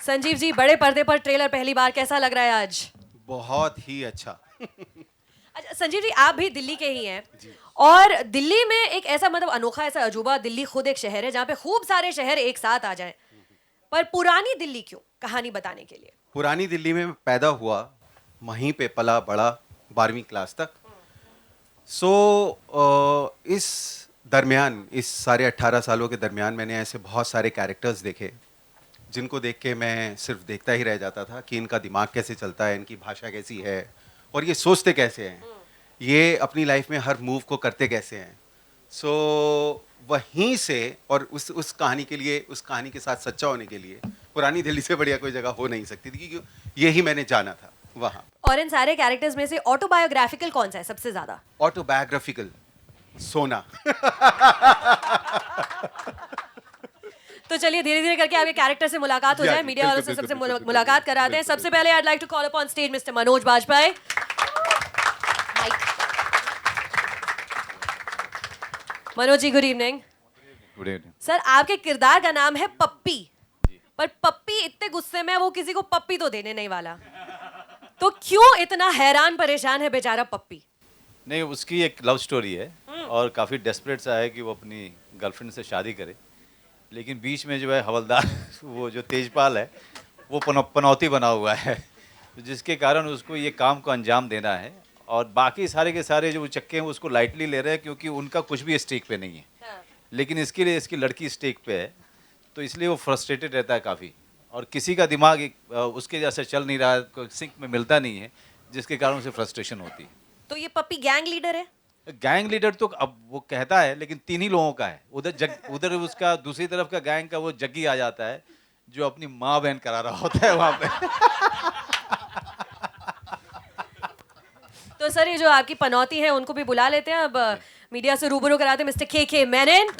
संजीव जी, बड़े पर्दे पर ट्रेलर पहली बार, कैसा लग रहा है आज? बहुत ही अच्छा। अच्छा संजीव जी, आप भी दिल्ली के ही हैं और दिल्ली में एक ऐसा मतलब अनोखा ऐसा अजूबा, दिल्ली खुद एक शहर है जहाँ पे खूब सारे शहर एक साथ आ जाएं, पर पुरानी दिल्ली क्यों, कहानी बताने के लिए? पुरानी दिल्ली में मैं पैदा हुआ, वहीं पे पला बड़ा 12वीं क्लास तक। इस दरमियान, इस सारे 18 सालों के दरमियान मैंने ऐसे बहुत सारे कैरेक्टर्स देखे जिनको देख के मैं सिर्फ देखता ही रह जाता था कि इनका दिमाग कैसे चलता है, इनकी भाषा कैसी है और ये सोचते कैसे हैं, ये अपनी लाइफ में हर मूव को करते कैसे हैं। वहीं से और उस कहानी के लिए, उस कहानी के साथ सच्चा होने के लिए पुरानी दिल्ली से बढ़िया कोई जगह हो नहीं सकती थी, क्योंकि यही मैंने जाना था वहाँ। और इन सारे कैरेक्टर्स में से ऑटोबायोग्राफिकल कौन सा है सबसे ज्यादा? ऑटोबायोग्राफिकल सोना। तो चलिए धीरे धीरे करके आपके कैरेक्टर से मुलाकात हो जाए, मीडिया वालों से सबसे मुलाकात कराते हैं। सबसे पहले I like to call upon stage mister Manoj Bajpayee. Manoj ji, good evening. Good evening sir, आपके किरदार का नाम है पप्पी, पर पप्पी इतने गुस्से में है वो किसी को पप्पी तो देने नहीं वाला, तो क्यों इतना हैरान परेशान है बेचारा पप्पी? नहीं, उसकी एक लव स्टोरी है और काफ़ी डेस्परेट सा है कि वो अपनी गर्लफ्रेंड से शादी करे, लेकिन बीच में जो है हवलदार वो जो तेजपाल है वो पनौती बना हुआ है, तो जिसके कारण उसको ये काम को अंजाम देना है और बाकी सारे के सारे जो चक्के हैं उसको लाइटली ले रहे हैं क्योंकि उनका कुछ भी स्टेक पे नहीं है। हाँ। लेकिन इसके लिए इसकी लड़की स्टेक पे है, तो इसलिए वो फ्रस्ट्रेटेड रहता है काफ़ी, और किसी का दिमाग उसके जैसे चल नहीं रहा है, सिंक में मिलता नहीं है, जिसके कारण उसे फ्रस्ट्रेशन होती है। तो ये पप्पी गैंग लीडर है? गैंग लीडर तो अब वो कहता है, लेकिन 3 ही लोगों का है। उधर उसका दूसरी तरफ का गैंग का वो जग्गी आ जाता है जो अपनी माँ बहन करा रहा होता है वहाँ पे। तो सर, ये जो आपकी पनौती है उनको भी बुला लेते हैं, अब मीडिया से रूबरू कराते हैं। मिस्टर के मेनन।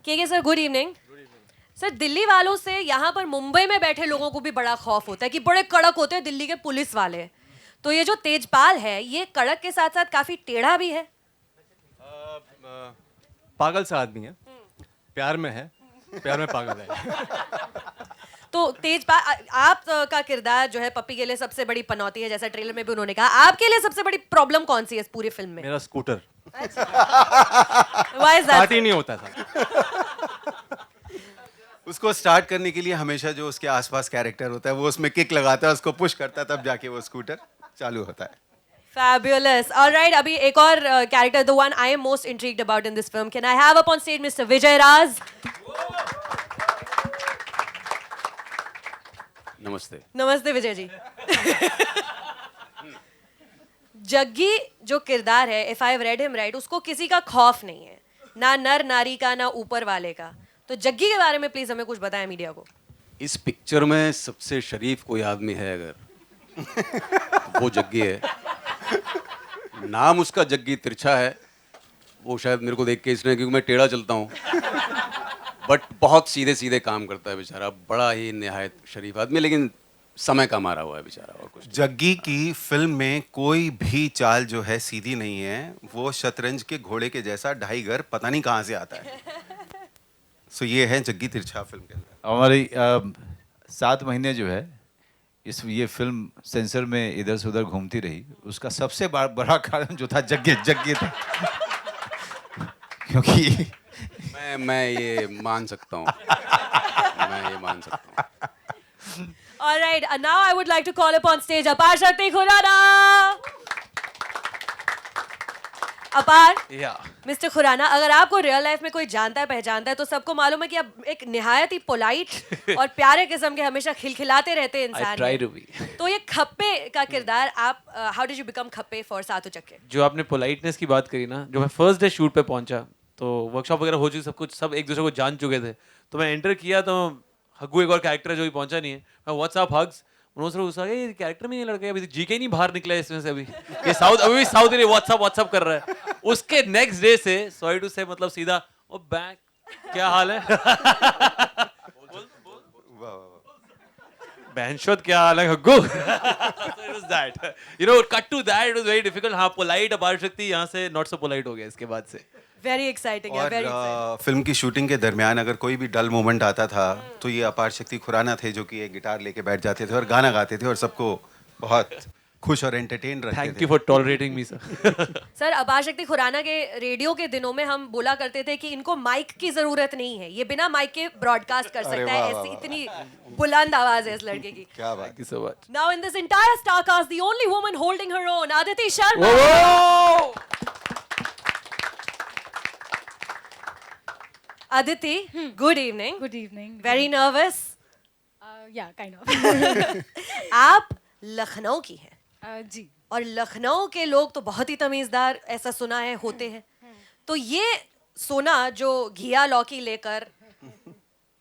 के sir, good evening. Sir, Delhi वालों से यहाँ पर मुंबई में बैठे लोगों को भी बड़ा खौफ होता है कि बड़े कड़क होते हैं दिल्ली के पुलिस वाले, तो ये जो तेजपाल है ये कड़क के साथ साथ काफी टेढ़ा भी है। पागल सा आदमी है, प्यार में है, प्यार में पागल है। तो तेजपाल, आप का किरदार जो है पप्पी के लिए सबसे बड़ी पनौती है, जैसा ट्रेलर में भी उन्होंने कहा। आपके लिए सबसे बड़ी प्रॉब्लम कौन सी है इस पूरी फिल्म में? मेरा scooter Why is that? Start ही नहीं होता था। उसको स्टार्ट करने के लिए हमेशा जो उसके आसपास कैरेक्टर होता है वो उसमें किक लगाता है, उसको पुश करता है, तब जाके वो स्कूटर चालू होता है। Fabulous. All right, अभी एक और character, the one I am most intrigued about in this film. Can I have up on stage Mr. Vijay Raz? नमस्ते। नमस्ते विजय जी। जग्गी जो किरदार है, if I've read him right, उसको किसी का खौफ नहीं है, ना नर नारी का, ना ऊपर वाले का। तो जग्गी के बारे में प्लीज हमें कुछ बताएं मीडिया को। इस पिक्चर में सबसे शरीफ कोई आदमी है अगर वो जग्गी है। नाम उसका जग्गी तिरछा है, वो शायद मेरे को देख के इसने, क्योंकि मैं टेढ़ा चलता हूँ, बट बहुत सीधे सीधे काम करता है बेचारा, बड़ा ही निहायत शरीफ आदमी, लेकिन समय का मारा हुआ है बेचारा, और कुछ। जग्गी की फिल्म में कोई भी चाल जो है सीधी नहीं है, वो शतरंज के घोड़े के जैसा ढाई घर पता नहीं कहाँ से आता है। ये है जग्गी तिरछा फिल्म के अंदर। हमारी 7 महीने जो है ये फिल्म सेंसर में इधर से उधर घूमती रही, उसका सबसे बड़ा कारण जो था जग्गी था। क्योंकि मैं ये मान सकता हूँ, मैं ये मान सकता हूँ। All right, now I would like to call upon stage अपार शक्ति खुराना। अपार, मिस्टर खुराना, अगर आपको रियल लाइफ में कोई जानता है, पहचानता है, तो सबको मालूम है कि आप एक निहायत ही पोलाइट और प्यारे किस्म के, हमेशा खिलखिलाते रहते इंसान हैं। तो ये खप्पे का किरदार, आप how did you become Khappe for सातों चक्के? जो आपने पोलाइटनेस की बात करी ना, जो मैं फर्स्ट डे शूट पे पहुंचा तो वर्कशॉप वगैरह हो चुकी, सब कुछ, सब एक दूसरे को जान चुके थे, तो मैं एंटर किया तो हग्गू एक और कैरेक्टर है जो भी पहुंचा नहीं है, मैं व्हाट्सअप हग्स, उन्होंने उसका ये कैरेक्टर में ये लड़का अभी जीके नहीं बाहर निकला है इसमें से, अभी ये अभी भी साउथ इंडिया व्हाट्सअप कर रहा है। उसके नेक्स्ट डे से सॉरी टू से मतलब सीधा ओ बैक, क्या हाल है? Banshot क्या like हग्गू so it was that you know cut to that it was very difficult हाँ polite अपार शक्ति यहाँ से not so polite हो गया इसके बाद से वेरी एक्साइटिंग है, और वेरी एक्साइटिंग। फिल्म की शूटिंग के दरमियान अगर कोई भी डल मोमेंट आता था तो ये अपार शक्ति खुराना थे जो कि एक गिटार लेके बैठ जाते थे और गाना गाते थे और सबको बहुत खुश और एंटरटेन रखते thank थे। you for tolerating me sir sir अपार शक्ति खुराना के रेडियो के दिनों में हम बोला करते थे कि इनको माइक की जरूरत नहीं है, ये बिना माइक के ब्रॉडकास्ट कर अरे सकता है, वाह, ऐसी वाह, इतनी बुलंद आवाज है इस लड़के की। क्या बात। thank you so much Now in this entire star cast, the only woman holding her own, Aditi Sharma. Whoa! Aditi, good evening. Good evening. Very nervous. Yeah, kind of. आप लखनऊ की हैं जी और लखनऊ के लोग तो बहुत ही तमीजदार, ऐसा सुना है, होते हैं। तो ये सोना जो घिया लौकी लेकर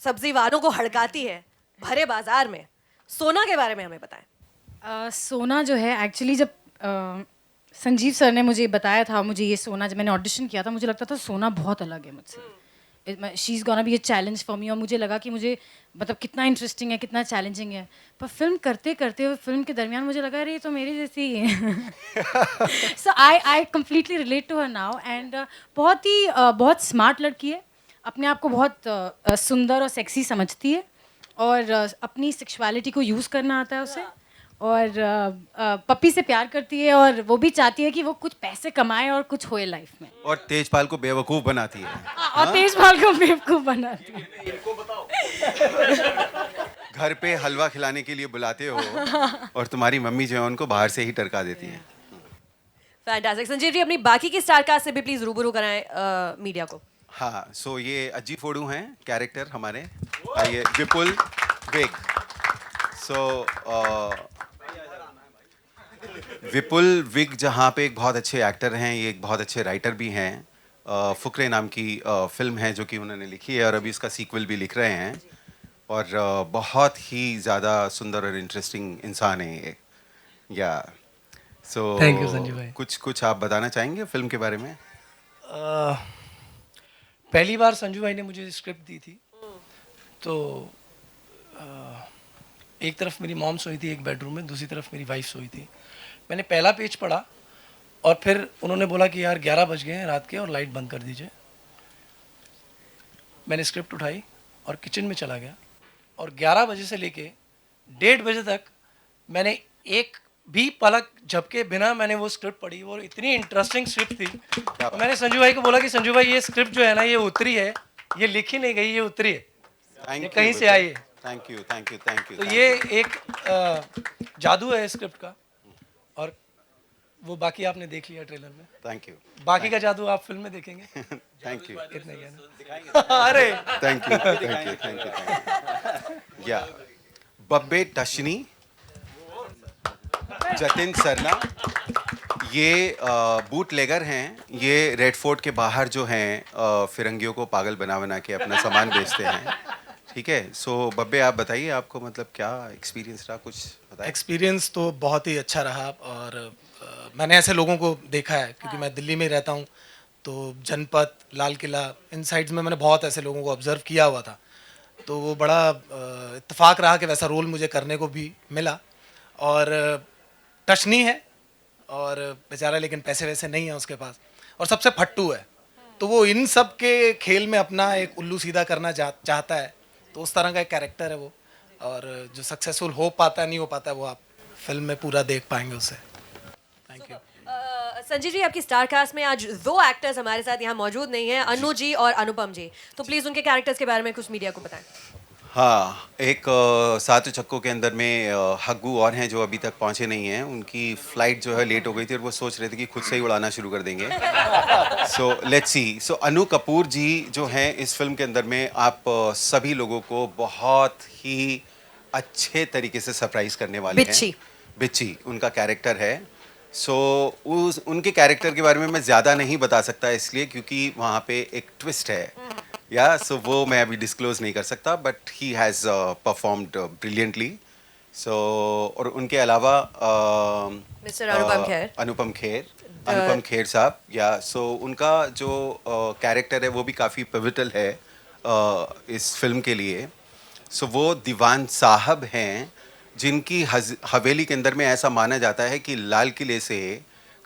सब्जी वालों को हड़काती है भरे बाजार में, सोना के बारे में हमें बताएं। सोना जो है एक्चुअली जब संजीव सर ने मुझे बताया था, मुझे ये सोना जब मैंने ऑडिशन किया था मुझे लगता था सोना बहुत अलग है मुझसे, she is gonna be a challenge for me, और मुझे लगा कि मुझे मतलब कितना इंटरेस्टिंग है, कितना चैलेंजिंग है। पर फिल्म करते करते हुए फिल्म के दरमियान मुझे लगा अरे ये तो मेरी जैसी ही है। So I completely relate to her now and बहुत स्मार्ट लड़की है, अपने आप को बहुत सुंदर और सेक्सी समझती है और अपनी सेक्सुअलिटी को यूज़ करना आता है उसे, और पप्पी से प्यार करती है और वो भी चाहती है कि वो कुछ पैसे कमाए और कुछ होए लाइफ में, और तेजपाल को बेवकूफ बनाती है। और तेजपाल को बेवकूफ बनाती है। घर पे हलवा खिलाने के लिए बुलाते हो और तुम्हारी मम्मी जो है उनको बाहर से ही टरका देती है। फैंटास्टिक। संजीव जी अपनी बाकी की स्टार कास्ट से भी प्लीज रूबरू कराएं मीडिया को। हाँ, सो ये अज्जी फोड़ू हैं कैरेक्टर हमारे, आइए विपुल विग। विपुल विग जहाँ पे एक बहुत अच्छे एक्टर हैं, ये एक बहुत अच्छे राइटर भी हैं। फुकरे नाम की फिल्म है जो कि उन्होंने लिखी है और अभी इसका सीक्वल भी लिख रहे हैं, और बहुत ही ज़्यादा सुंदर और इंटरेस्टिंग इंसान है ये। या सो थैंक यू संजीव भाई। कुछ आप बताना चाहेंगे फिल्म के बारे में? पहली बार संजू भाई ने मुझे स्क्रिप्ट दी थी तो एक तरफ मेरी मॉम सोई थी एक बेडरूम में, दूसरी तरफ मेरी वाइफ सोई थी। मैंने पहला पेज पढ़ा और फिर उन्होंने बोला कि यार 11 बज गए हैं रात के और लाइट बंद कर दीजिए। मैंने स्क्रिप्ट उठाई और किचन में चला गया और 11 बजे से लेके 1:30 बजे तक मैंने एक भी पलक झपके बिना मैंने वो स्क्रिप्ट पढ़ी। वो इतनी इंटरेस्टिंग स्क्रिप्ट थी। तो मैंने संजू भाई को बोला कि संजू भाई ये स्क्रिप्ट जो है ना ये उतरी है, ये लिखी नहीं गई, ये उतरी है, ये कहीं से आई है। Thank you thank you thank you. तो ये एक जादू है स्क्रिप्ट का, और वो बाकी आपने देख लिया ट्रेलर में। Thank you. बाकी का जादू आप फिल्म में देखेंगे। Thank you. इतना ही है ना। अरे thank you thank you thank you. या बब्बे टशनी, जतिन सरना, ये बूटलेगर हैं। ये रेड फोर्ट के बाहर जो हैं फिरंगियों को पागल बना बना के अपना सामान बेचते हैं। ठीक है, सो बब्बे आप बताइए, आपको मतलब क्या एक्सपीरियंस रहा, कुछ बताइए। एक्सपीरियंस तो बहुत ही अच्छा रहा, और मैंने ऐसे लोगों को देखा है क्योंकि मैं दिल्ली में रहता हूँ, तो जनपथ, लाल किला, इन साइड्स में मैंने बहुत ऐसे लोगों को ऑब्जर्व किया हुआ था। तो वो बड़ा इत्तेफाक रहा कि वैसा रोल मुझे करने को भी मिला। और टशनी है और बेचारा लेकिन पैसे वैसे नहीं है उसके पास, और सबसे फट्टू है, तो वो इन सब के खेल में अपना एक उल्लू सीधा करना चाहता है। तो उस तरह का एक कैरेक्टर है वो, और जो सक्सेसफुल हो पाता है नहीं हो पाता है वो आप फिल्म में पूरा देख पाएंगे उसे। Thank you. संजीव जी आपकी स्टार कास्ट में आज 2 एक्टर्स हमारे साथ यहाँ मौजूद नहीं हैं, अनु जी और अनुपम जी, तो प्लीज उनके कैरेक्टर्स के बारे में कुछ मीडिया को बताएं। हाँ, एक सात चक्कों के अंदर में हग्गू और हैं जो अभी तक पहुँचे नहीं हैं। उनकी फ़्लाइट जो है लेट हो गई थी और वो सोच रहे थे कि खुद से ही उड़ाना शुरू कर देंगे। So let's see. सो अनु कपूर जी जो हैं इस फिल्म के अंदर में आप सभी लोगों को बहुत ही अच्छे तरीके से सरप्राइज़ करने वाले हैं। बिच्छी उनका कैरेक्टर है। सो उनके कैरेक्टर के बारे में मैं ज़्यादा नहीं बता सकता इसलिए क्योंकि वहाँ पे एक ट्विस्ट है, या सो वो मैं अभी डिस्क्लोज नहीं कर सकता, but he has performed brilliantly. So और उनके अलावा मिस्टर अनुपम खेर साहब, या सो उनका जो कैरेक्टर है वो भी काफ़ी पिवटल है इस फिल्म के लिए। सो वो दीवान साहब हैं जिनकी हवेली के अंदर में ऐसा माना जाता है कि लाल किले से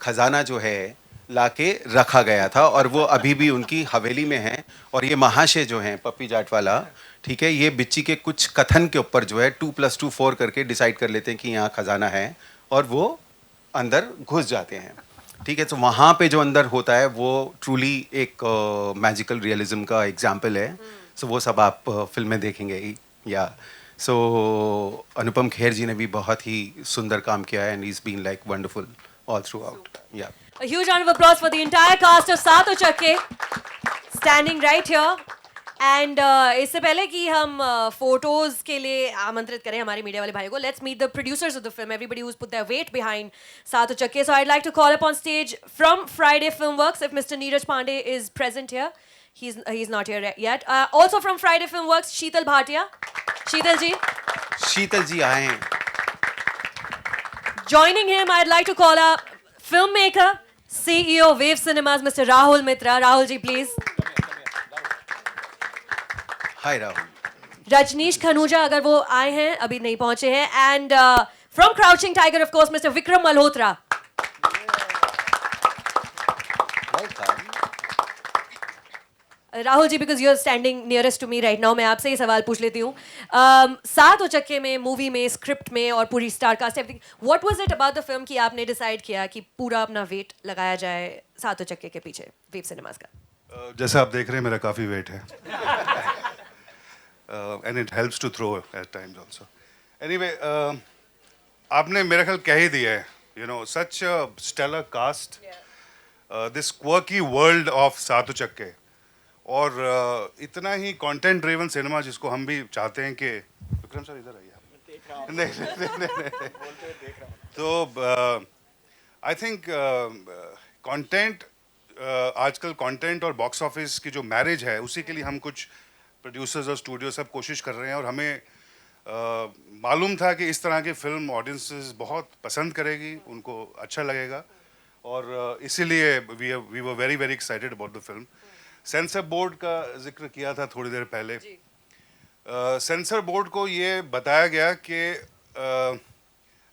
खजाना जो है लाके रखा गया था और वो अभी भी उनकी हवेली में है। और ये महाशय जो हैं पप्पी जाट वाला, ठीक है, ये बिच्ची के कुछ कथन के ऊपर जो है 2+2 4 करके डिसाइड कर लेते हैं कि यहाँ खजाना है और वो अंदर घुस जाते हैं। ठीक है, तो वहाँ पे जो अंदर होता है वो ट्रूली एक मैजिकल रियलिज्म का एग्जाम्पल है। सो वो सब आप फिल्म में देखेंगे ही। या सो अनुपम खेर जी ने भी बहुत ही सुंदर काम किया है and is been like wonderful all throughout. Yeah A huge round of applause for the entire cast of Saato Chakke standing right here. And इससे पहले कि हम फोटोज के लिए आमंत्रित करें हमारे मीडिया वाले भाई को, let's meet the producers of the film, everybody who has put their weight behind Saato Chakke. So I'd like to call up on stage from Friday Filmworks if Mr. Neeraj Pandey is present here. He's not here yet. Also from Friday Filmworks, Sheetal Bhatia. Sheetal ji. शीतल जी आए हैं। Joining him, I'd like to call up filmmaker, CEO of Wave Cinemas, Mr. Rahul Mitra. Rahul ji, please. हाय राहुल। रजनीश खनूजा अगर वो आए हैं, अभी नहीं पहुंचे हैं. And from crouching tiger of course mister Vikram Malhotra. Rahul ji, because you are standing nearest to me right now, मैं आपसे ही सवाल पूछ लेती हूँ. सातो चक्के में, मूवी में, स्क्रिप्ट में और पूरी star cast, everything, what was it about the film कि आपने डिसाइड किया कि पूरा अपना वेट लगाया जाए सातो चक्के के पीछे वेव सिनेमास का? जैसे आप देख रहे हैं मेरा काफ़ी वेट है and it helps to throw at times also. Anyway, आपने मेरा ख्याल कह ही दिया है, you know, such stellar cast, this quirky world of Saato Chakke, और इतना ही कंटेंट ड्रिवन सिनेमा जिसको हम भी चाहते हैं कि विक्रम सर इधर आइए आप. नहीं. तो आई थिंक कंटेंट, आजकल कंटेंट और बॉक्स ऑफिस की जो मैरिज है उसी के लिए हम कुछ प्रोड्यूसर्स और स्टूडियो सब कोशिश कर रहे हैं, और हमें मालूम था कि इस तरह की फिल्म ऑडियंसेस बहुत पसंद करेगी, उनको अच्छा लगेगा, और इसीलिए we were very very excited about the film. Censor board का जिक्र किया था थोड़ी देर पहले. सेंसर बोर्ड को ये बताया गया कि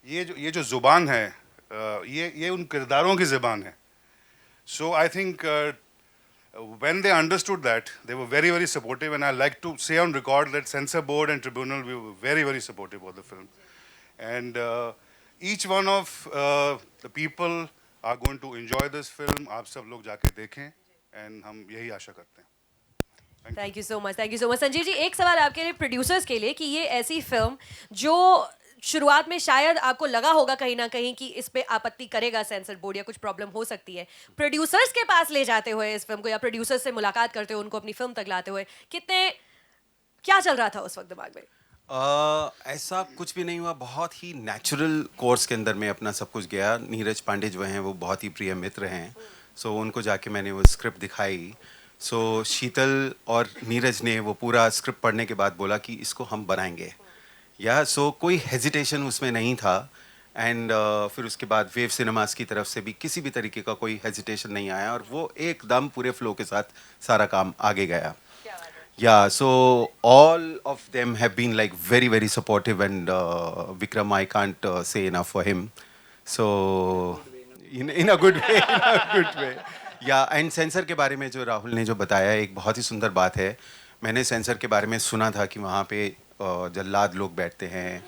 ये जो ज़ुबान है, ये उन किरदारों की ज़ुबान है. So I think when they understood that, they were very, very supportive, and I like to say on record that Censor Board and Tribunal, we were very, very supportive of the film. And each one of the people are going to enjoy this film. आप सब लोग जाके देखें, and हम यही आशा करते हैं. Thank you so much, thank you so much. Sanjeev ji, एक सवाल आपके लिए, प्रोड्यूसर्स के लिए, कि ये ऐसी फिल्म जो शुरुआत में शायद आपको लगा होगा कहीं ना कहीं कि इस पे आपत्ति करेगा सेंसर बोर्ड या कुछ प्रॉब्लम हो सकती है, प्रोड्यूसर्स के पास ले जाते हुए इस फिल्म को, या प्रोड्यूसर्स से मुलाकात करते हुए उनको अपनी फिल्म तक लाते हुए, क्या चल रहा था उस वक्त दिमाग में? ऐसा कुछ भी नहीं हुआ, बहुत ही नेचुरल कोर्स के अंदर में अपना सब कुछ गया. नीरज पांडे जो हैं वो बहुत ही प्रिय मित्र हैं, सो उनको जाके मैंने वो स्क्रिप्ट दिखाई. सो शीतल और नीरज ने वो पूरा स्क्रिप्ट पढ़ने के बाद बोला कि इसको हम बनाएंगे. या सो कोई हेजिटेशन उसमें नहीं था. एंड फिर उसके बाद वेव सिनेमास की तरफ से भी किसी भी तरीके का कोई हेजिटेशन नहीं आया, और वो एकदम पूरे फ्लो के साथ सारा काम आगे गया. Yeah so all of them have been like very very supportive, and Vikram, I can't say enough for him. So in a good way. Yeah and sensor के बारे में जो राहुल ने जो बताया, एक बहुत ही सुंदर बात है. मैंने सेंसर के बारे में सुना था कि वहाँ पे जल्लाद लोग बैठते हैं,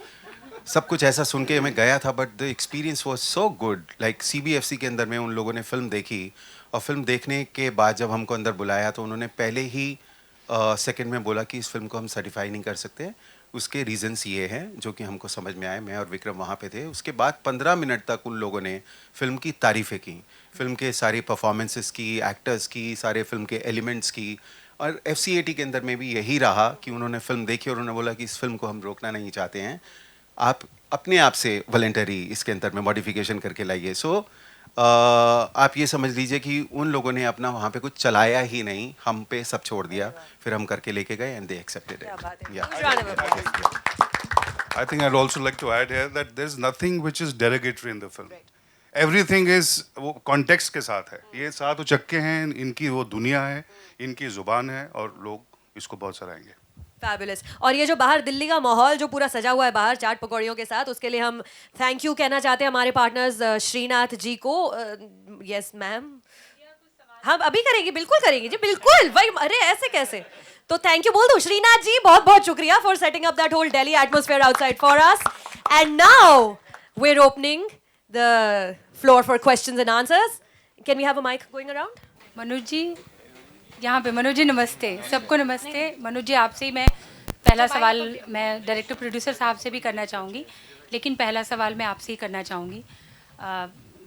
सब कुछ ऐसा सुन के मैं गया था, but the experience was so good. Like CBFC के अंदर में उन लोगों ने फिल्म देखी, और फिल्म देखने के बाद जब हमको अंदर बुलाया तो उन्होंने पहले ही सेकंड में बोला कि इस फिल्म को हम सर्टिफाई नहीं कर सकते. उसके रीजंस ये हैं जो कि हमको समझ में आए. मैं और विक्रम वहाँ पे थे. उसके बाद 15 मिनट तक उन लोगों ने फिल्म की तारीफ़ें की, फिल्म के सारी परफॉर्मेंसेस की, एक्टर्स की, सारे फिल्म के एलिमेंट्स की. और FCAT के अंदर में भी यही रहा कि उन्होंने फिल्म देखी और उन्होंने बोला कि इस फिल्म को हम रोकना नहीं चाहते हैं, आप अपने आप से वॉलंटरी इसके अंदर में मॉडिफिकेशन करके लाइए. सो आप ये समझ लीजिए कि उन लोगों ने अपना वहाँ पे कुछ चलाया ही नहीं, हम पे सब छोड़ दिया, फिर हम करके लेके गए, and they accepted it. I think I'd also like to add here that there's nothing which is derogatory in the film. Everything is वो context के साथ है. ये सातो चक्के हैं, इनकी वो दुनिया है, इनकी ज़ुबान है, और लोग इसको बहुत सराहेंगे. फैबुलस। और ये जो बाहर दिल्ली का माहौल जो पूरा सजा हुआ है बाहर चाट पकौड़ियों के साथ, उसके लिए हम थैंक यू कहना चाहते हैं हमारे पार्टनर्स श्रीनाथ जी को। यस मैम, हम अभी करेंगे, बिल्कुल करेंगे जी, बिल्कुल भाई, अरे ऐसे कैसे। तो थैंक यू बोल दो श्रीनाथ जी, बहुत बहुत शुक्रिया for setting up that whole Delhi atmosphere outside for us. And now we are opening the floor for questions and answers. Can we have a mic going around? Manoj ji यहाँ पे, मनोज जी नमस्ते, सबको नमस्ते। मनोज जी आपसे ही मैं पहला सवाल मैं डायरेक्टर प्रोड्यूसर साहब से भी करना चाहूँगी, लेकिन पहला सवाल मैं आपसे ही करना चाहूँगी।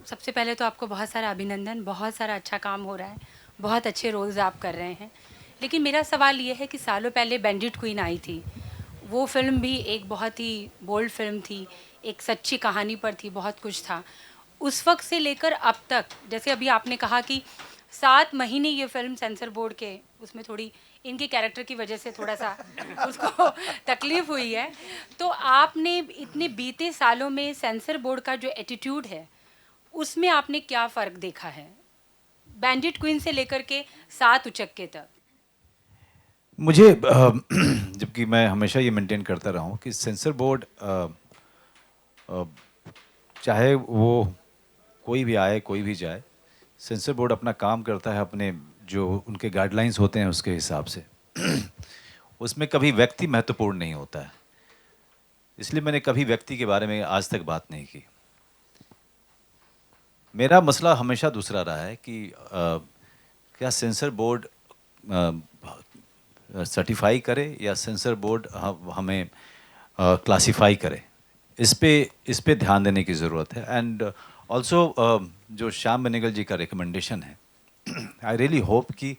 सबसे पहले तो आपको बहुत सारा अभिनंदन, बहुत सारा अच्छा काम हो रहा है, बहुत अच्छे रोल्स आप कर रहे हैं। लेकिन मेरा सवाल ये है कि सालों पहले बैंडिट क्वीन आई थी, वो फिल्म भी एक बहुत ही बोल्ड फिल्म थी, एक सच्ची कहानी पर थी, बहुत कुछ था। उस वक्त से लेकर अब तक, जैसे अभी आपने कहा कि 7 महीने ये फिल्म सेंसर बोर्ड के उसमें थोड़ी इनके कैरेक्टर की वजह से थोड़ा सा उसको तकलीफ हुई है, तो आपने इतने बीते सालों में सेंसर बोर्ड का जो एटीट्यूड है उसमें आपने क्या फ़र्क देखा है, बैंडिट क्वीन से लेकर के 7 उचक्के तक? मुझे जबकि मैं हमेशा ये मेंटेन करता रहा हूँ कि सेंसर बोर्ड चाहे वो कोई भी आए कोई भी जाए, सेंसर बोर्ड अपना काम करता है अपने जो उनके गाइडलाइंस होते हैं उसके हिसाब से। उसमें कभी व्यक्ति महत्वपूर्ण नहीं होता है, इसलिए मैंने कभी व्यक्ति के बारे में आज तक बात नहीं की। मेरा मसला हमेशा दूसरा रहा है कि क्या सेंसर बोर्ड सर्टिफाई करे या सेंसर बोर्ड हमें क्लासिफाई करे, इस पे ध्यान देने की ज़रूरत है। एंड ऑल्सो जो श्याम बेनेगल जी का रिकमेंडेशन है, आई रियली होप कि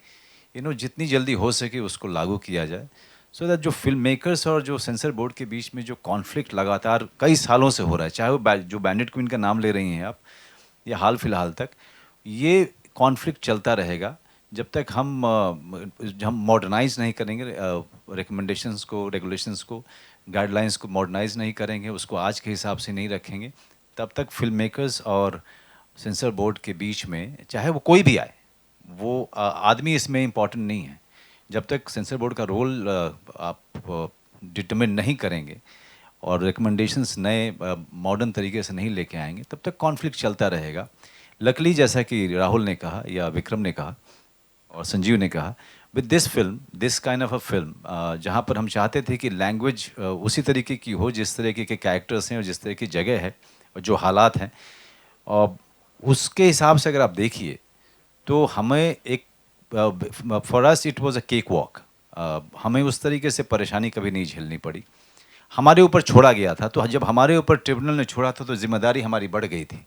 जितनी जल्दी हो सके उसको लागू किया जाए, सो दैट जो फिल्म मेकर्स और जो सेंसर बोर्ड के बीच में जो कॉन्फ्लिक्ट लगातार कई सालों से हो रहा है, चाहे वो जो बैंडिट क्वीन का नाम ले रही हैं आप या हाल फिलहाल तक, ये कॉन्फ्लिक्ट चलता रहेगा जब तक हम मॉडर्नाइज नहीं करेंगे रिकमेंडेशंस को, रेगुलेशंस को, गाइडलाइंस को मॉडर्नाइज नहीं करेंगे, उसको आज के हिसाब से नहीं रखेंगे, तब तक फिल्म मेकर्स और सेंसर बोर्ड के बीच में, चाहे वो कोई भी आए, वो आदमी इसमें इम्पॉर्टेंट नहीं है। जब तक सेंसर बोर्ड का रोल आप डिटरमिन नहीं करेंगे और रिकमेंडेशंस नए मॉडर्न तरीके से नहीं लेके आएंगे, तब तक कॉन्फ्लिक्ट चलता रहेगा। लकली जैसा कि राहुल ने कहा या विक्रम ने कहा और संजीव ने कहा, with this film, this kind of a film, जहाँ पर हम चाहते थे कि लैंग्वेज उसी तरीके की हो जिस तरीके के कैरेक्टर्स हैं और जिस तरह की जगह है और जो हालात हैं, और उसके हिसाब से अगर आप देखिए तो हमें एक for us it was a cake walk. हमें उस तरीके से परेशानी कभी नहीं झेलनी पड़ी, हमारे ऊपर छोड़ा गया था। तो जब हमारे ऊपर ट्रिब्यूनल ने छोड़ा था तो जिम्मेदारी हमारी बढ़ गई थी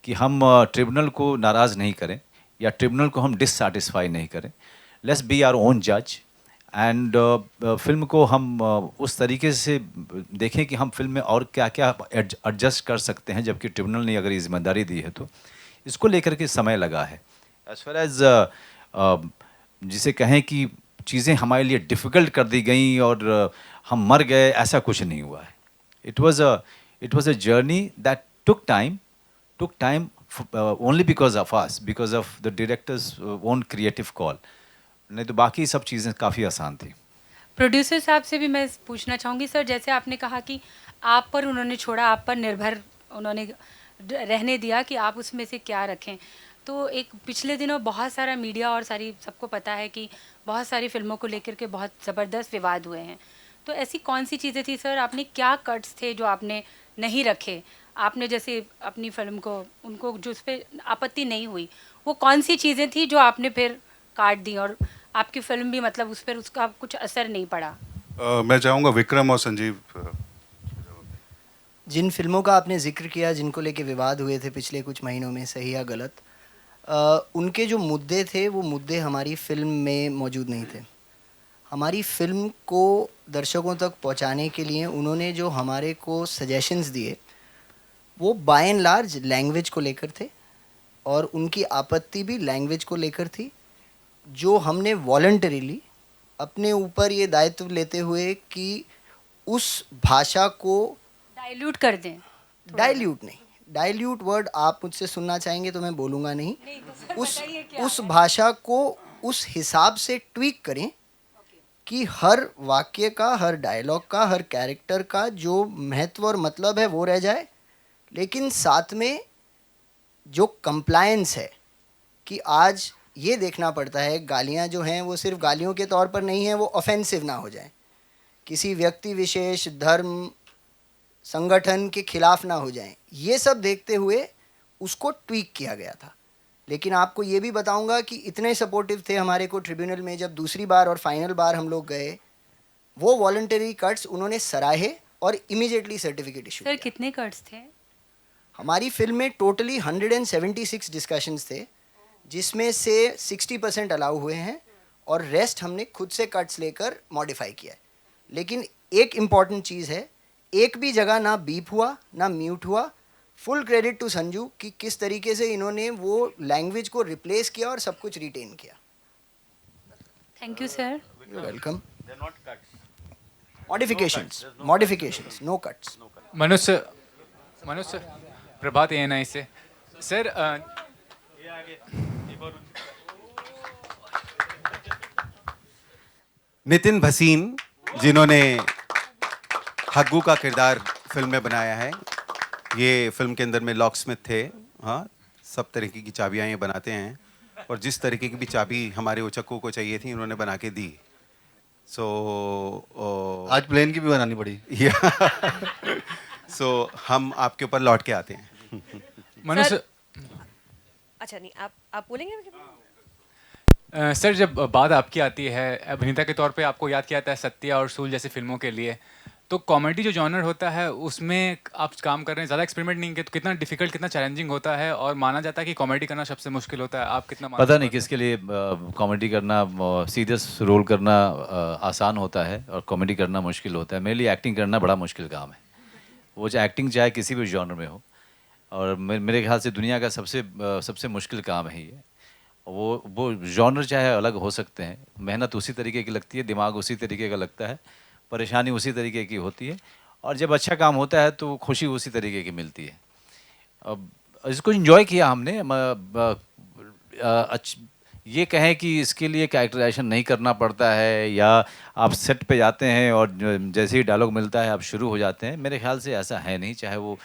कि हम ट्रिब्यूनल को नाराज़ नहीं करें या ट्रिब्यूनल को हम डिससैटिस्फाई नहीं करें। लेट्स बी आवर ओन जज एंड फिल्म को हम उस तरीके से देखें कि हम फिल्म में और क्या क्या एडजस्ट कर सकते हैं, जबकि ट्रिब्यूनल ने अगर ये जिम्मेदारी दी है तो इसको लेकर के समय लगा है। एज फार एज जिसे कहें कि चीज़ें हमारे लिए डिफ़िकल्ट कर दी गई और हम मर गए, ऐसा कुछ नहीं हुआ है। It was a journey that took time only because of us, because of the directors own creative call, नहीं तो बाकी सब चीज़ें काफ़ी आसान थी। प्रोड्यूसर साहब से भी मैं पूछना चाहूँगी सर, जैसे आपने कहा कि आप पर उन्होंने छोड़ा, आप पर निर्भर उन्होंने रहने दिया कि आप उसमें से क्या रखें, तो एक पिछले दिनों बहुत सारा मीडिया और सारी सबको पता है कि बहुत सारी फिल्मों को लेकर के बहुत ज़बरदस्त विवाद हुए हैं, तो ऐसी कौन सी चीज़ें थी सर, आपने क्या कट्स थे जो आपने नहीं रखे, आपने जैसे अपनी फिल्म को उनको जो उस पर आपत्ति नहीं हुई, वो कौन सी चीज़ें थी जो आपने फिर काट दी और आपकी फिल्म भी मतलब उस पर उसका कुछ असर नहीं पड़ा? मैं चाहूँगा विक्रम और संजीव। जिन फिल्मों का आपने जिक्र किया जिनको लेके विवाद हुए थे पिछले कुछ महीनों में, सही या गलत, उनके जो मुद्दे थे वो मुद्दे हमारी फिल्म में मौजूद नहीं थे। हमारी फिल्म को दर्शकों तक पहुंचाने के लिए उन्होंने जो हमारे को सजेशंस दिए वो बाय एंड लार्ज लैंग्वेज को लेकर थे और उनकी आपत्ति भी लैंग्वेज को लेकर थी, जो हमने वॉलंटरीली अपने ऊपर ये दायित्व लेते हुए कि उस भाषा को डाइल्यूट कर दें। डाइल्यूट नहीं, डाइल्यूट वर्ड आप मुझसे सुनना चाहेंगे तो मैं बोलूँगा नहीं, उस भाषा को उस हिसाब से ट्वीक करें कि हर वाक्य का, हर डायलॉग का, हर कैरेक्टर का जो महत्व और मतलब है वो रह जाए, लेकिन साथ में जो कंप्लायंस है कि आज ये देखना पड़ता है गालियाँ जो हैं वो सिर्फ गालियों के तौर पर नहीं है, वो ऑफेंसिव ना हो जाए, किसी व्यक्ति विशेष, धर्म, संगठन के खिलाफ ना हो जाएं। ये सब देखते हुए उसको ट्वीक किया गया था। लेकिन आपको ये भी बताऊंगा कि इतने सपोर्टिव थे हमारे को ट्रिब्यूनल में, जब दूसरी बार और फाइनल बार हम लोग गए, वो वॉलंटरी कट्स उन्होंने सराहे और इमीडिएटली सर्टिफिकेट इशू सर कितने कट्स थे? हमारी फिल्म में टोटली 176 डिस्कशंस थे, जिसमें से 60% अलाउ हुए हैं और रेस्ट हमने खुद से कट्स लेकर मॉडिफाई किया है। लेकिन एक इम्पॉर्टेंट चीज़ है, एक भी जगह ना बीप हुआ ना म्यूट हुआ। फुल क्रेडिट टू संजू कि किस तरीके से इन्होंने वो लैंग्वेज को रिप्लेस किया और सब कुछ रिटेन किया। Thank you sir. You welcome. Modifications, no cuts. Manushya Prabhat ANI से सर। नितिन भसीन, जिन्होंने हग्गू का किरदार फिल्म में बनाया है, ये फिल्म के अंदर में लॉक स्मिथ थे। हाँ, सब तरीके की चाबियाँ ये बनाते हैं और जिस तरीके की भी चाबी हमारे उचक्कू को चाहिए थी उन्होंने बना के दी। आज प्लेन की भी बनानी पड़ी। सो हम आपके ऊपर लौट के आते हैं। मनुष्य, अच्छा नहीं, आप बोलेंगे? सर जब बात आपकी आती है अभिनेता के तौर पे, आपको याद किया जाता है सत्या और सूल जैसी फिल्मों के लिए, तो कॉमेडी जो जॉनर होता है उसमें आप काम कर रहे हैं, ज़्यादा एक्सपेरिमेंट नहीं किया, तो कितना डिफिकल्ट, कितना चैलेंजिंग होता है? और माना जाता है कि कॉमेडी करना सबसे मुश्किल होता है, आप कितना पता नहीं किसके लिए कॉमेडी करना, सीरियस रोल करना आसान होता है और कॉमेडी करना मुश्किल होता है। मेरे लिए एक्टिंग करना बड़ा मुश्किल काम है। वो जो एक्टिंग चाहे किसी भी जॉनर में हो, और मेरे ख्याल से दुनिया का सबसे मुश्किल काम है ये। वो जॉनर चाहे अलग हो सकते हैं, मेहनत उसी तरीके की लगती है, दिमाग उसी तरीके का लगता है, परेशानी उसी तरीके की होती है, और जब अच्छा काम होता है तो खुशी उसी तरीके की मिलती है। अब इसको एंजॉय किया हमने। ये कहें कि इसके लिए कैरेक्टराइजेशन नहीं करना पड़ता है, या आप सेट पे जाते हैं और जैसे ही डायलॉग मिलता है आप शुरू हो जाते हैं, मेरे ख्याल से ऐसा है नहीं। चाहे वो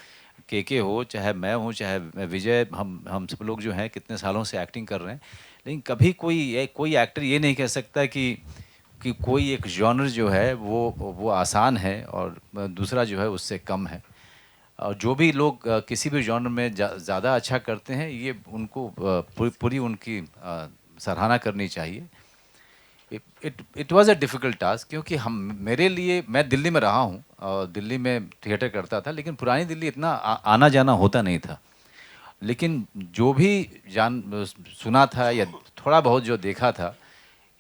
के हो, चाहे मैं हूँ, चाहे विजय, हम सब लोग जो हैं कितने सालों से एक्टिंग कर रहे हैं, लेकिन कभी कोई एक्टर ये नहीं कह सकता कि कोई एक जॉनर जो है वो आसान है और दूसरा जो है उससे कम है। और जो भी लोग किसी भी जॉनर में ज़्यादा अच्छा करते हैं, ये उनको पूरी उनकी सराहना करनी चाहिए। It was a difficult task, क्योंकि मेरे लिए, मैं दिल्ली में रहा हूँ और दिल्ली में थिएटर करता था, लेकिन पुरानी दिल्ली इतना आना जाना होता नहीं था। लेकिन जो भी सुना था या थोड़ा बहुत जो देखा था,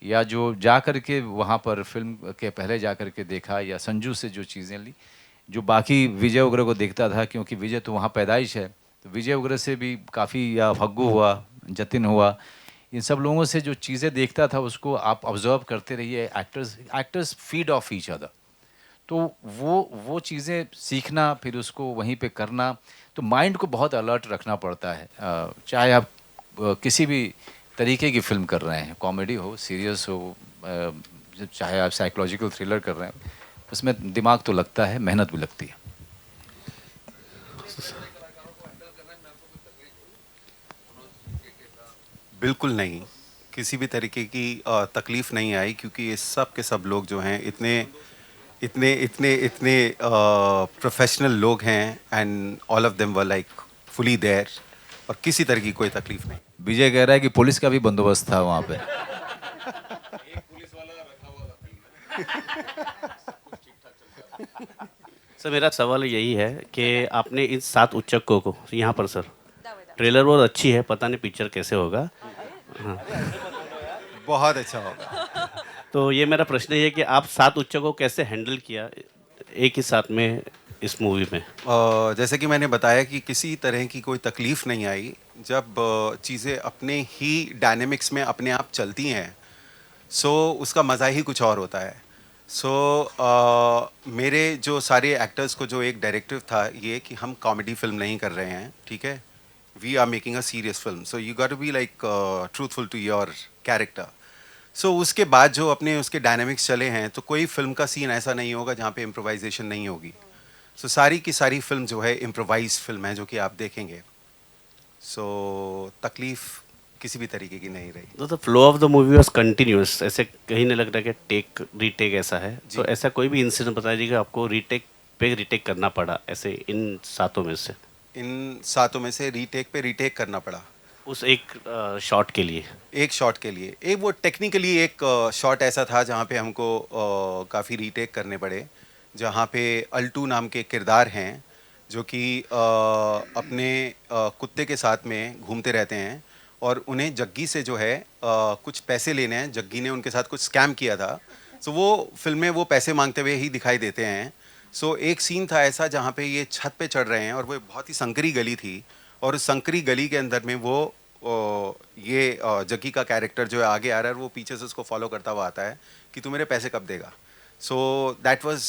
या जो जा कर के वहाँ पर फिल्म के पहले जा कर के देखा, या संजू से जो चीज़ें ली, जो बाकी विजय वगैरह को देखता था, क्योंकि विजय तो वहाँ पैदाइश है, तो विजय वगैरह से भी काफ़ी, या हग्गू हुआ, जतिन हुआ, इन सब लोगों से जो चीज़ें देखता था उसको आप ऑब्जर्व करते रहिए। Actors feed of each other, तो वो चीज़ें सीखना, फिर उसको वहीं पे करना, तो माइंड को बहुत अलर्ट रखना पड़ता है। चाहे आप किसी भी तरीके की फिल्म कर रहे हैं, कॉमेडी हो, सीरियस हो, चाहे आप साइकोलॉजिकल थ्रिलर कर रहे हैं, उसमें दिमाग तो लगता है, मेहनत भी लगती है। बिल्कुल नहीं, किसी भी तरीके की तकलीफ़ नहीं आई, क्योंकि ये सब के सब लोग जो हैं इतने प्रोफेशनल लोग हैं, and all of them were like fully there, और किसी तरह की कोई तकलीफ नहीं। विजय कह रहा है कि पुलिस का भी बंदोबस्त था वहाँ पे। एक पुलिस वाला रखा हुआ था। सर मेरा सवाल यही है कि आपने इन 7 उच्चकों को यहाँ पर, सर ट्रेलर बहुत अच्छी है, पता नहीं पिक्चर कैसे होगा। हाँ बहुत अच्छा होगा। तो ये मेरा प्रश्न ये है कि आप 7 उच्चकों को कैसे हैंडल किया एक ही साथ में इस मूवी में? जैसे कि मैंने बताया कि किसी तरह की कोई तकलीफ़ नहीं आई। जब चीज़ें अपने ही डायनेमिक्स में अपने आप चलती हैं, सो उसका मज़ा ही कुछ और होता है। मेरे जो सारे एक्टर्स को जो एक डायरेक्टिव था ये कि हम कॉमेडी फिल्म नहीं कर रहे हैं, ठीक है, we are making a serious film, so you got to be like truthful to your character. So उसके बाद जो अपने उसके डायनामिक्स चले हैं, तो कोई फिल्म का सीन ऐसा नहीं होगा जहाँ पे इम्प्रोवाइजेशन नहीं होगी. सो सारी की सारी फिल्म जो है इम्प्रोवाइज फिल्म है, जो कि आप देखेंगे. सो तकलीफ किसी भी तरीके की नहीं रही. तो the flow of the movie was continuous, ऐसे कहीं नहीं लग रहा कि टेक रीटेक ऐसा है. तो ऐसा कोई भी इंसिडेंट बताइए कि आपको रीटेक पे रीटेक करना पड़ा ऐसे इन 7 में से? इन 7 में से रीटेक पे रीटेक करना पड़ा उस एक शॉट के लिए? एक शॉट के लिए. एक वो टेक्निकली एक शॉट ऐसा था जहाँ पे हमको काफ़ी रीटेक करने पड़े, जहाँ पे अल्टू नाम के किरदार हैं जो कि अपने कुत्ते के साथ में घूमते रहते हैं और उन्हें जग्गी से जो है कुछ पैसे लेने हैं. जग्गी ने उनके साथ कुछ स्कैम किया था. सो वो फिल्म में वो पैसे मांगते हुए ही दिखाई देते हैं. सो एक सीन था ऐसा जहाँ पे ये छत पे चढ़ रहे हैं और वो बहुत ही संकरी गली थी, और उस संकरी गली के अंदर में वो ये जग्गी का कैरेक्टर जो है आगे आ रहा है और वो पीछे से उसको फॉलो करता हुआ आता है कि तू मेरे पैसे कब देगा. So that was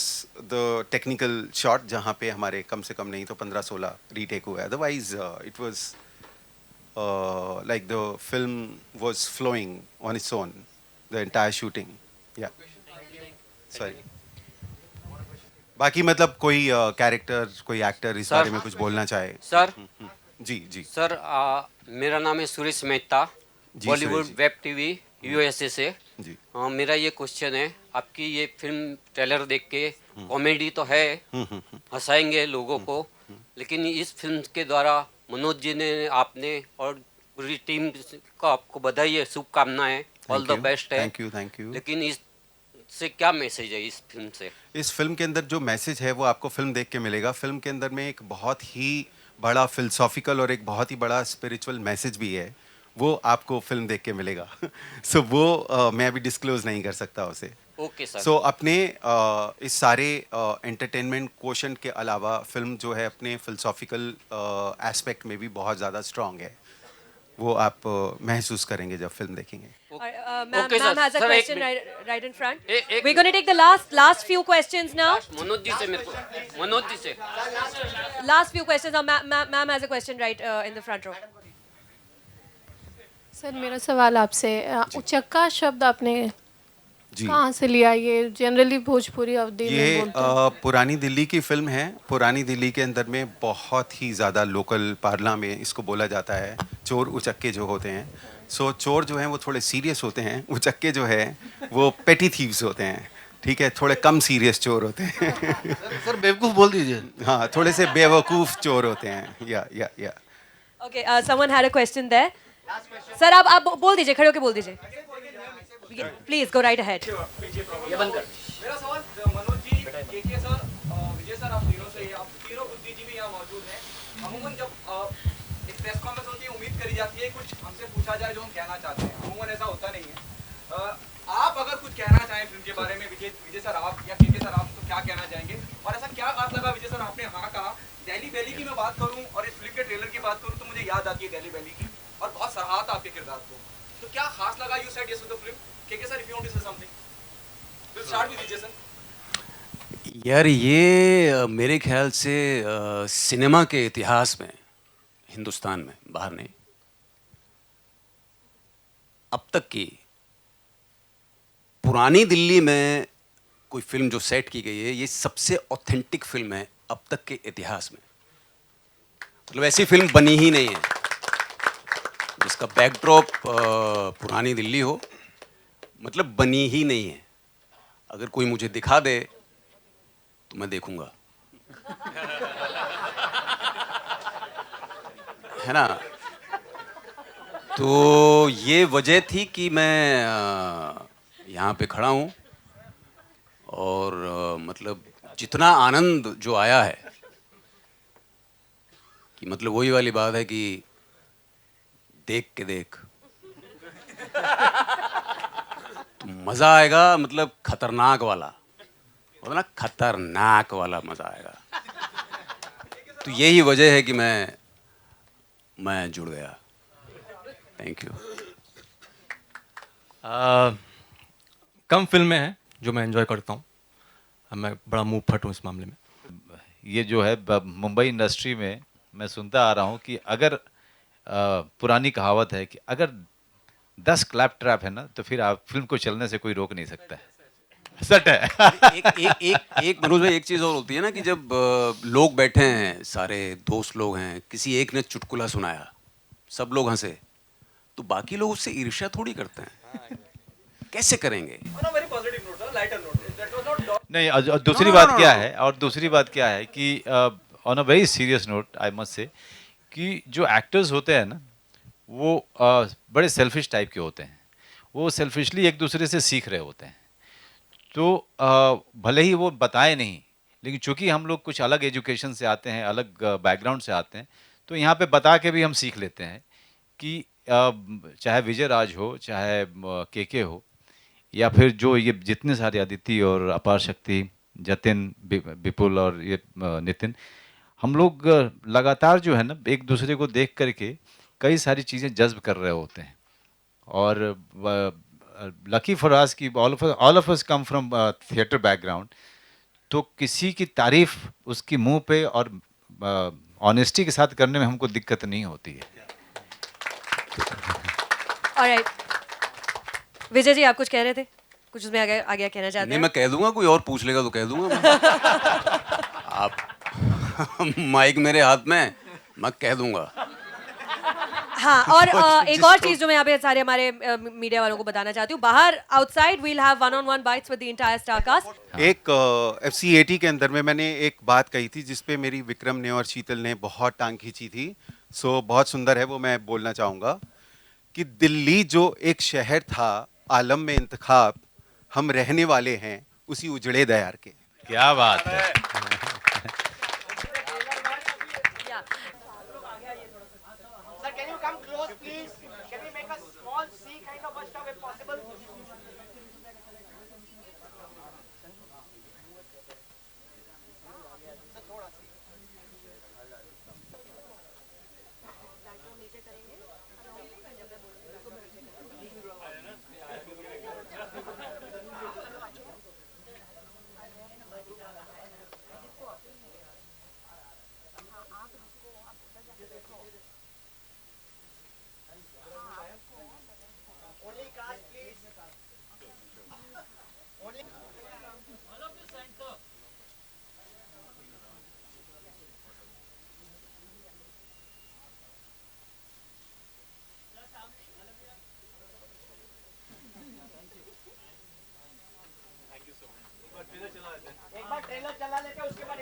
the technical shot जहाँ पे हमारे कम से कम नहीं तो 15-16 रीटेक हुआ. Otherwise it was like the film was flowing on its own, the entire shooting. Yeah. Sorry. बाकी मतलब कोई कैरेक्टर, कोई एक्टर इस बारे में कुछ बोलना चाहे? सर. जी जी सर, मेरा नाम है Suresh Mehta, Bollywood web TV USA से. जी. मेरा ये क्वेश्चन है, आपकी ये फिल्म ट्रेलर देख के कॉमेडी तो है, हंसाएंगे लोगों को, लेकिन इस फिल्म के द्वारा मनोज जी ने, आपने और पूरी टीम को आपको बधाई है, शुभकामनाएं, ऑल द बेस्ट है. Thank you. लेकिन इससे क्या मैसेज है इस फिल्म से? इस फिल्म के अंदर जो मैसेज है वो आपको फिल्म देख के मिलेगा. फिल्म के अंदर में एक बहुत ही बड़ा फिलोसॉफिकल और एक बहुत ही बड़ा स्पिरिचुअल मैसेज भी है, वो आपको फिल्म देख के मिलेगा. सो वो मैं अभी डिस्क्लोज नहीं कर सकता उसे. Okay sir. सो अपने इस सारे एंटरटेनमेंट क्वोशंट के अलावा फिल्म जो है अपने फिलोसॉफिकल एस्पेक्ट में भी बहुत ज़्यादा स्ट्रांग है. वो आप महसूस करेंगे जब फिल्म देखेंगे. Ma'am has a question right in front. We're going to take the last few questions now. Manoj ji से मेरे को, मनोज जी से. Last few questions now. Ma'am has a question right in the front row. Sir, मेरा सवाल आपसे, उचक्का शब्द आपने जी कहाँ से लिया? ये जनरली भोजपुरी अवधि ये में बोलते हैं. पुरानी दिल्ली की फिल्म है. पुरानी दिल्ली के अंदर में बहुत ही ज़्यादा लोकल पार्ला में इसको बोला जाता है चोर उचक्के जो होते हैं. सो चोर जो हैं वो थोड़े सीरियस होते हैं, उचक्के जो है वो पेटी थीव्स होते हैं. ठीक है, थोड़े कम सीरियस चोर होते हैं. सर बेवकूफ़ बोल दीजिए. हाँ, थोड़े से बेवकूफ़ चोर होते हैं. या Okay, someone had a question there. Sir आप बोल दीजिए, खड़े होके बोल दीजिए. Please go right ahead. ये बंद कर. मेरा सवाल मनोज जी, केके सर, विजय सर, आप तीनों से, आप तीनों बुद्धिजीवी यहाँ मौजूद हैं. अमूमन जब एक प्रेस कॉन्फ्रेंस होती है, उम्मीद करी जाती है कुछ हमसे पूछा जाए जो हम कहना चाहते हैं. अमूमन ऐसा होता नहीं है. आप अगर कुछ कहना चाहें फिल्म के बारे में, विजय सर आप या केके सर आप, तो क्या कहना चाहेंगे? और ऐसा क्या खास लगा विजय सर, आपने हाँ कहा. दिल्ली वैली की मैं बात करूँ और इस फिल्म के ट्रेलर की बात करूँ तो मुझे याद आती है दिल्ली वैली की, और बहुत सराहा था आपके किरदार को. तो क्या खास लगा? You said yes to the film. KK sir, if you want to say something, will start with Vijay sir. यार ये मेरे ख्याल से सिनेमा के इतिहास में, हिंदुस्तान में, बाहर नहीं, अब तक की पुरानी दिल्ली में कोई फिल्म जो सेट की गई है, ये सबसे ऑथेंटिक फिल्म है अब तक के इतिहास में. मतलब ऐसी फिल्म बनी ही नहीं है जिसका बैकड्रॉप पुरानी दिल्ली हो. मतलब बनी ही नहीं है. अगर कोई मुझे दिखा दे तो मैं देखूंगा, है ना. तो ये वजह थी कि मैं यहाँ पे खड़ा हूँ और मतलब जितना आनंद जो आया है कि मतलब वही वाली बात है कि देख के देख तो मज़ा आएगा. मतलब खतरनाक वाला होता ना, खतरनाक वाला मज़ा आएगा. तो यही वजह है कि मैं जुड़ गया. Thank you. कम फिल्में हैं जो मैं एंजॉय करता हूँ. मैं बड़ा मुंह फट हूँ इस मामले में. ये जो है मुंबई इंडस्ट्री में मैं सुनता आ रहा हूँ कि अगर पुरानी कहावत है कि अगर 10 क्लैप ट्रैप है ना, तो फिर आप फिल्म को चलने से कोई रोक नहीं सकता है। सट है। एक मनोज भाई, एक चीज़ और होती है ना कि जब लोग बैठे हैं, सारे दोस्त लोग हैं, किसी एक ने चुटकुला सुनाया, सब लोग हंसे, तो बाकी लोग उससे ईर्ष्या थोड़ी करते हैं। कैसे करेंगे? नहीं, और दूसरी बात क्या है, और दूसरी बात क्या है कि on a very serious note I must say कि जो एक्टर्स होते हैं ना, वो बड़े सेल्फिश टाइप के होते हैं। वो सेल्फिशली एक दूसरे से सीख रहे होते हैं। तो भले ही वो बताएं नहीं, लेकिन चूंकि हम लोग कुछ अलग एजुकेशन से आते हैं, अलग बैकग्राउंड से आते हैं, तो यहाँ पे बता के भी हम सीख लेते हैं कि चाहे विजय राज हो, चाहे के हो, या फिर जो ये जितने सारे अदिति और अपार शक्ति, जतिन, विपुल और ये नितिन, हम लोग लगातार जो है ना एक दूसरे को देख करके कई सारी चीज़ें जज्ब कर रहे होते हैं। और लकी फॉर अस कि all of us come from theatre background, तो किसी की तारीफ उसकी मुंह पे और ऑनेस्टी के साथ करने में हमको दिक्कत नहीं होती है। ऑलराइट, विजय जी आप कुछ कह रहे थे, कुछ उसमें आगे कहना चाहते हैं? नहीं, मैं कह दूंगा, कोई और पूछ लेगा तो कह दूंगा मैं। आप माइक मेरे हाथ में, मैं कह दूंगा। हाँ, और एक और चीज जो मैं यहाँ पे सारे हमारे मीडिया वालों को बताना चाहती हूँ, बाहर outside we'll have one on one bytes with the entire star cast. एक FC80 के अंदर में मैंने एक बात कही थी जिस पे मेरी विक्रम ने और शीतल ने बहुत टांग खींची थी, सो बहुत सुंदर है वो, मैं बोलना चाहूँगा कि दिल्ली जो एक शहर था आलम में इंतखाब, हम रहने वाले हैं उसी उजड़े दयार के। क्या बात है। एक बार ट्रेलर चला लेते हैं, उसके बाद